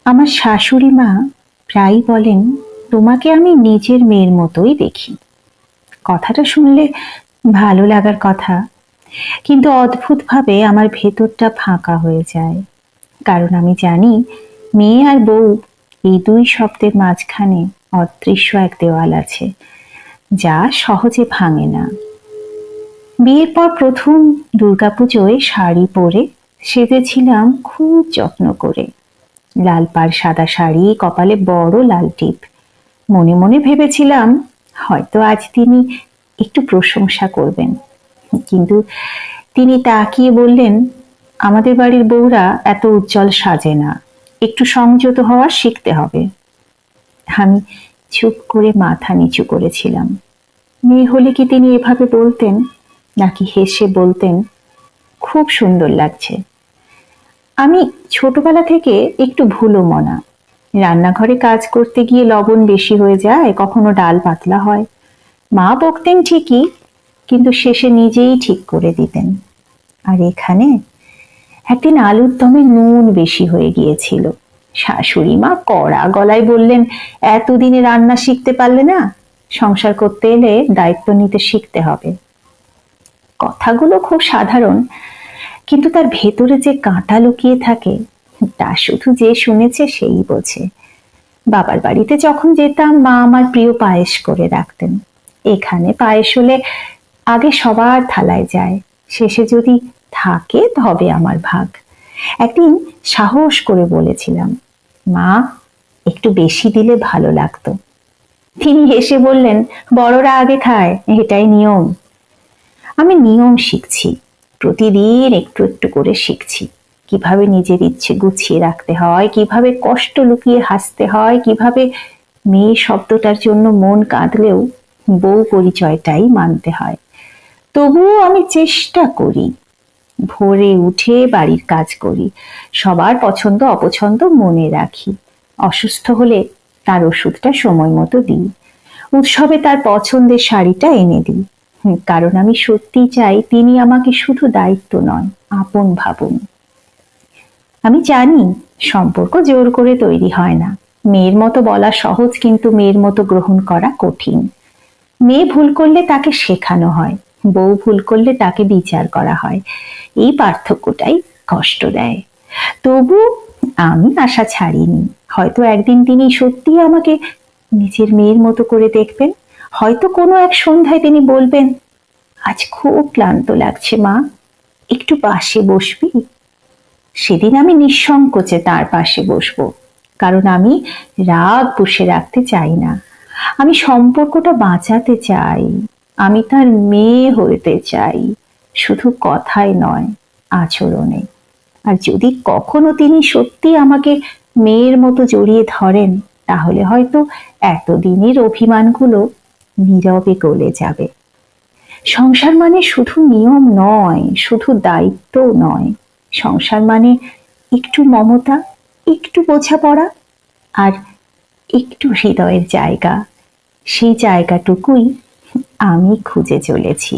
আমার শাশুড়ি মা প্রায়ই বলেন, তোমাকে আমি নিজের মেয়ের মতোই দেখি। কথাটা শুনলে ভালো লাগার কথা, কিন্তু অদ্ভুতভাবে আমার ভেতরটা ফাঁকা হয়ে যায়। কারণ আমি জানি মেয়ে আর বউ, এই দুই শব্দের মাঝখানে অদৃশ্য এক দেওয়াল আছে, যা সহজে ভাঙে না। বিয়ের পর প্রথম দুর্গাপুজোয় শাড়ি পরে সেজেছিলাম খুব যত্ন করে। লাল পাড় সাদা শাড়ি, কপালে বড় লাল টিপ। মনে মনে ভেবেছিলাম হয়তো আজ তিনি একটু প্রশংসা করবেন, কিন্তু তিনি তাকিয়ে বললেন, আমাদের বাড়ির বউরা এত উজ্জ্বল সাজে না, একটু সংযত হওয়া শিখতে হবে। আমি চুপ করে মাথা নিচু করেছিলাম। মেয়ে হলে কি তিনি এভাবে বলতেন, নাকি হেসে বলতেন, খুব সুন্দর লাগছে? আমি ছোটবেলা থেকে একটু ভুলো মনা। রান্নাঘরে কাজ করতে গিয়ে লবণ বেশি হয়ে যায়, কখনো ডাল পাতলা হয়। মা বকতেন ঠিকই, কিন্তু শেষে নিজেই ঠিক করে দিতেন। আর এখানে একদিন আলুর দমে নুন বেশি হয়ে গিয়েছিল। শাশুড়ি মা কড়া গলায় বললেন, এতদিনে রান্না শিখতে পারলে না? সংসার করতে এলে দায়িত্ব নিতে শিখতে হবে। কথাগুলো খুব সাধারণ, কিন্তু তার ভেতরে যে কাঁটা লুকিয়ে থাকে তা শুধু যে শুনেছে সেই বোঝে। বাবার বাড়িতে যখন যেতাম, মা আমার প্রিয় পায়েস করে রাখতেন। এখানে পায়েস হলে আগে সবার থালায় যায়, শেষে যদি থাকে তবে আমার ভাগ। একদিন সাহস করে বলেছিলাম, মা, একটু বেশি দিলে ভালো লাগতো। তিনি হেসে বললেন, বড়রা আগে খায়, এটাই নিয়ম। আমি নিয়ম শিখছি, প্রতিদিন একটু একটু করে শিখছি। কিভাবে নিজের ইচ্ছে গুছিয়ে রাখতে হয়, কিভাবে কষ্ট লুকিয়ে হাসতে হয়, কিভাবে মেয়ে শব্দটার জন্য মন কাঁদলেও বউ পরিচয়টাই মানতে হয়। তবুও আমি চেষ্টা করি। ভোরে উঠে বাড়ির কাজ করি, সবার পছন্দ অপছন্দ মনে রাখি। অসুস্থ হলে তার ওষুধটা সময় মতো দিই। উৎসবে তার পছন্দের শাড়িটা এনে দিই। কারণ আমি সত্যি চাই তিনি আমাকে শুধু দায়িত্ব নয়, আপন ভাবুন। আমি জানি সম্পর্ক জোর করে তৈরি হয় না। মেয়ের মতো বলা সহজ, কিন্তু মেয়ের মতো গ্রহণ করা কঠিন। মেয়ে ভুল করলে তাকে শেখানো হয়, বউ ভুল করলে তাকে বিচার করা হয়। এই পার্থক্যটাই কষ্ট দেয়। তবু আমি আশা ছাড়িনি। হয়তো একদিন তিনি সত্যি আমাকে নিজের মেয়ের মতো করে দেখবেন। হয়তো কোনো এক সন্ধ্যায় তিনি বলবেন, আজ খুব ক্লান্ত লাগছে মা, একটু পাশে বসবি? সেদিন আমি নিঃসংকোচে তার পাশে বসবো, কারণ আমি রাগ পুষে রাখতে চাই না। আমি সম্পর্কটা বাঁচাতে চাই। আমি তার মেয়ে হতে চাই, শুধু কথায় নয়, আচরণে। আর যদি কখনো তিনি সত্যি আমাকে মেয়ের মতো জড়িয়ে ধরেন, তাহলে হয়তো এতদিনের অভিমানগুলো নীরবে গলে যাবে। সংসার মানে শুধু নিয়ম নয়, শুধু দায়িত্বও নয়। সংসার মানে একটু মমতা, একটু বোঝাপড়া, আর একটু হৃদয়ের জায়গা। সেই জায়গাটুকুই আমি খুঁজে চলেছি।